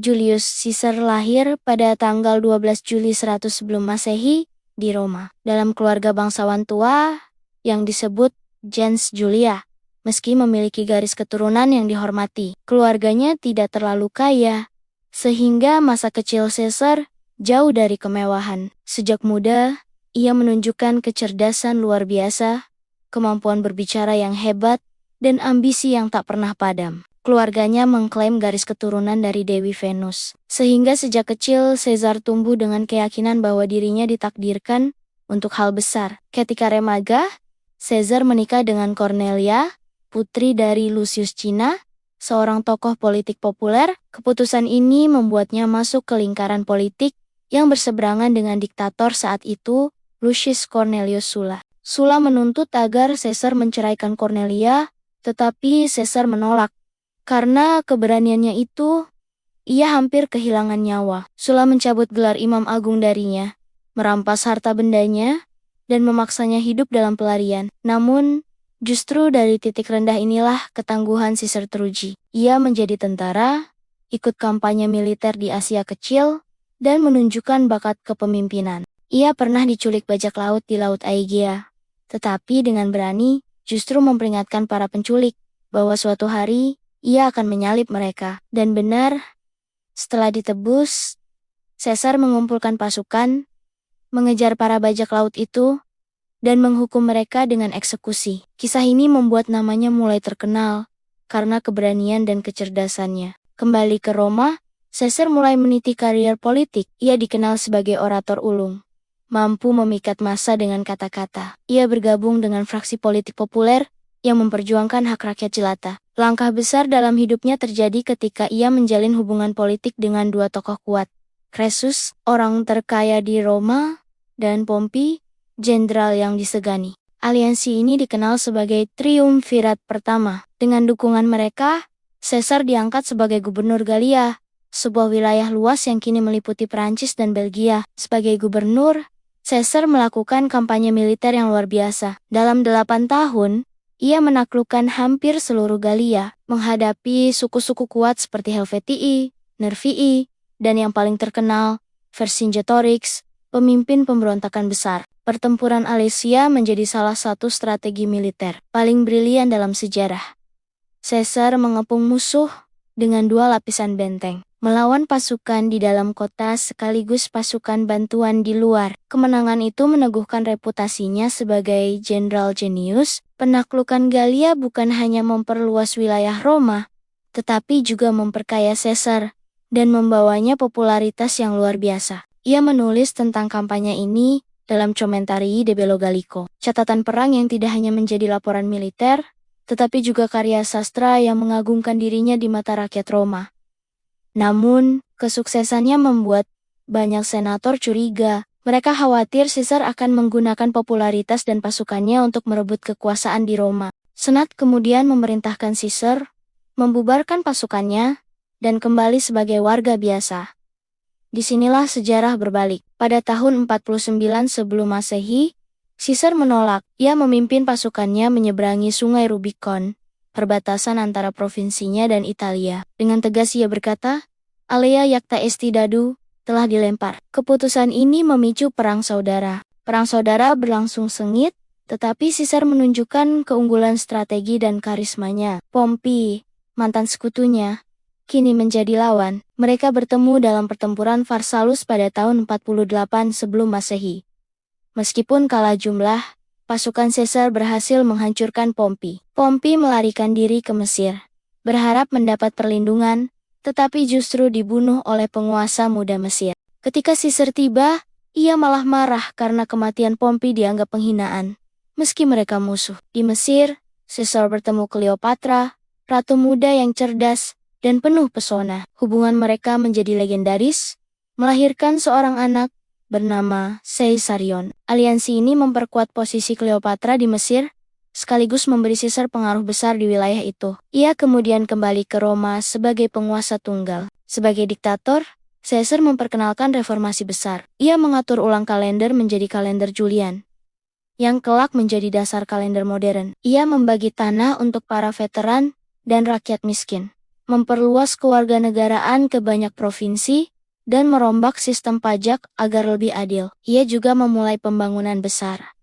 Julius Caesar lahir pada tanggal 12 Juli 100 sebelum Masehi di Roma, dalam keluarga bangsawan tua yang disebut gens Julia. Meski memiliki garis keturunan yang dihormati, keluarganya tidak terlalu kaya, sehingga masa kecil Caesar jauh dari kemewahan. Sejak muda, ia menunjukkan kecerdasan luar biasa, kemampuan berbicara yang hebat, dan ambisi yang tak pernah padam. Keluarganya mengklaim garis keturunan dari Dewi Venus, sehingga sejak kecil Caesar tumbuh dengan keyakinan bahwa dirinya ditakdirkan untuk hal besar. Ketika remaja, Caesar menikah dengan Cornelia, putri dari Lucius Cinna, seorang tokoh politik populer. Keputusan ini membuatnya masuk ke lingkaran politik yang berseberangan dengan diktator saat itu, Lucius Cornelius Sulla. Sulla menuntut agar Caesar menceraikan Cornelia, tetapi Caesar menolak. Karena keberaniannya itu, ia hampir kehilangan nyawa. Sulla mencabut gelar imam agung darinya, merampas harta bendanya, dan memaksanya hidup dalam pelarian. Namun, justru dari titik rendah inilah ketangguhan Caesar teruji. Ia menjadi tentara, ikut kampanye militer di Asia Kecil, dan menunjukkan bakat kepemimpinan. Ia pernah diculik bajak laut di Laut Aegea, tetapi dengan berani justru memperingatkan para penculik bahwa suatu hari ia akan menyalib mereka. Dan benar, setelah ditebus, Caesar mengumpulkan pasukan, mengejar para bajak laut itu, dan menghukum mereka dengan eksekusi. Kisah ini membuat namanya mulai terkenal karena keberanian dan kecerdasannya. Kembali ke Roma, Caesar mulai meniti karier politik. Ia dikenal sebagai orator ulung, mampu memikat massa dengan kata-kata. Ia bergabung dengan fraksi politik populer yang memperjuangkan hak rakyat jelata. Langkah besar dalam hidupnya terjadi ketika ia menjalin hubungan politik dengan dua tokoh kuat, Crassus, orang terkaya di Roma, dan Pompey, jenderal yang disegani. Aliansi ini dikenal sebagai Triumvirat pertama. Dengan dukungan mereka, Caesar diangkat sebagai gubernur Gallia, sebuah wilayah luas yang kini meliputi Perancis dan Belgia. Sebagai gubernur, Caesar melakukan kampanye militer yang luar biasa. Dalam 8 tahun, ia menaklukkan hampir seluruh Gallia, menghadapi suku-suku kuat seperti Helvetii, Nervii, dan yang paling terkenal, Vercingetorix, pemimpin pemberontakan besar. Pertempuran Alesia menjadi salah satu strategi militer paling brilian dalam sejarah. Caesar mengepung musuh dengan 2 lapisan benteng, melawan pasukan di dalam kota sekaligus pasukan bantuan di luar. Kemenangan itu meneguhkan reputasinya sebagai jenderal jenius. Penaklukan Gallia bukan hanya memperluas wilayah Roma, tetapi juga memperkaya Caesar dan membawanya popularitas yang luar biasa. Ia menulis tentang kampanye ini dalam Commentarii de Bello Gallico, catatan perang yang tidak hanya menjadi laporan militer, tetapi juga karya sastra yang mengagungkan dirinya di mata rakyat Roma. Namun, kesuksesannya membuat banyak senator curiga. Mereka khawatir Caesar akan menggunakan popularitas dan pasukannya untuk merebut kekuasaan di Roma. Senat kemudian memerintahkan Caesar membubarkan pasukannya dan kembali sebagai warga biasa. Disinilah sejarah berbalik. Pada tahun 49 sebelum Masehi, Caesar menolak. Ia memimpin pasukannya menyeberangi sungai Rubicon, perbatasan antara provinsinya dan Italia. Dengan tegas ia berkata, "Alea iacta esti dadu," telah dilempar. Keputusan ini memicu perang saudara. Perang saudara berlangsung sengit, tetapi Caesar menunjukkan keunggulan strategi dan karismanya. Pompey, mantan sekutunya, kini menjadi lawan. Mereka bertemu dalam pertempuran Pharsalus pada tahun 48 sebelum Masehi. Meskipun kalah jumlah, pasukan Caesar berhasil menghancurkan Pompey. Pompey melarikan diri ke Mesir, berharap mendapat perlindungan, tetapi justru dibunuh oleh penguasa muda Mesir. Ketika Caesar tiba, ia malah marah karena kematian Pompey dianggap penghinaan. Meski mereka musuh. Di Mesir, Caesar bertemu Cleopatra, ratu muda yang cerdas dan penuh pesona. Hubungan mereka menjadi legendaris, melahirkan seorang anak bernama Caesarion. Aliansi ini memperkuat posisi Cleopatra di Mesir, sekaligus memberi Caesar pengaruh besar di wilayah itu. Ia kemudian kembali ke Roma sebagai penguasa tunggal. Sebagai diktator, Caesar memperkenalkan reformasi besar. Ia mengatur ulang kalender menjadi kalender Julian, yang kelak menjadi dasar kalender modern. Ia membagi tanah untuk para veteran dan rakyat miskin, memperluas kewarganegaraan ke banyak provinsi, dan merombak sistem pajak agar lebih adil. Ia juga memulai pembangunan besar,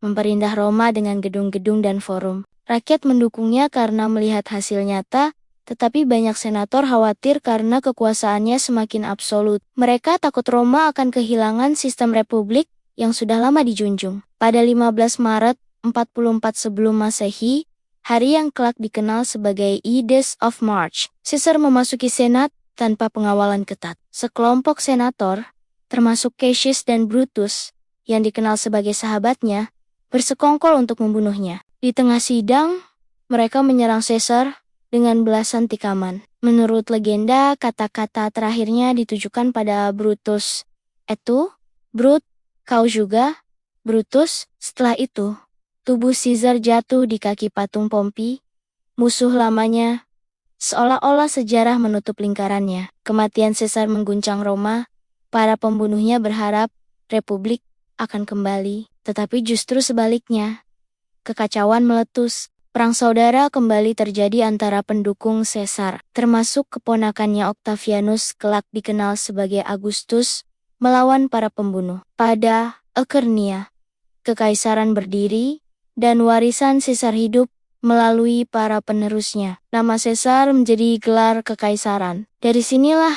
memperindah Roma dengan gedung-gedung dan forum. Rakyat mendukungnya karena melihat hasil nyata, tetapi banyak senator khawatir karena kekuasaannya semakin absolut. Mereka takut Roma akan kehilangan sistem republik yang sudah lama dijunjung. Pada 15 Maret 44 sebelum Masehi, hari yang kelak dikenal sebagai Ides of March, Caesar memasuki Senat tanpa pengawalan ketat. Sekelompok senator, termasuk Cassius dan Brutus, yang dikenal sebagai sahabatnya, bersekongkol untuk membunuhnya. Di tengah sidang, mereka menyerang Caesar dengan belasan tikaman. Menurut legenda, kata-kata terakhirnya ditujukan pada Brutus. Brut, kau juga, Brutus. Setelah itu, tubuh Caesar jatuh di kaki patung Pompei, musuh lamanya. Seolah-olah sejarah menutup lingkarannya. Kematian Caesar mengguncang Roma. Para pembunuhnya berharap republik akan kembali, tetapi justru sebaliknya. Kekacauan meletus. Perang saudara kembali terjadi antara pendukung Caesar, termasuk keponakannya Octavianus kelak dikenal sebagai Augustus, melawan para pembunuh. Pada akhirnya, kekaisaran berdiri, dan warisan Caesar hidup melalui para penerusnya. Nama Caesar menjadi gelar kekaisaran. Dari sinilah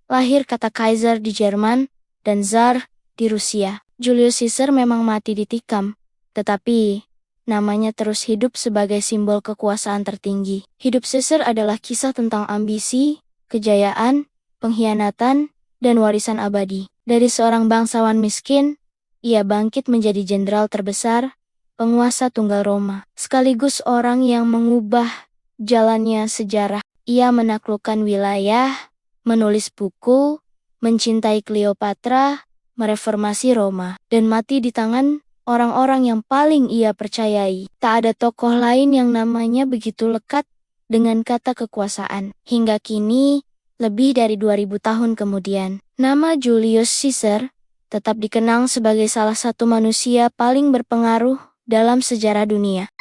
lahir kata Kaiser di Jerman dan Tsar di Rusia. Julius Caesar memang mati ditikam, tetapi namanya terus hidup sebagai simbol kekuasaan tertinggi. Hidup Caesar adalah kisah tentang ambisi, kejayaan, pengkhianatan, dan warisan abadi. Dari seorang bangsawan miskin, ia bangkit menjadi jenderal terbesar, penguasa tunggal Roma, sekaligus orang yang mengubah jalannya sejarah. Ia menaklukkan wilayah, menulis buku, mencintai Cleopatra, mereformasi Roma, dan mati di tangan orang-orang yang paling ia percayai. Tak ada tokoh lain yang namanya begitu lekat dengan kata kekuasaan. Hingga kini, lebih dari 2000 tahun kemudian, nama Julius Caesar tetap dikenang sebagai salah satu manusia paling berpengaruh dalam sejarah dunia.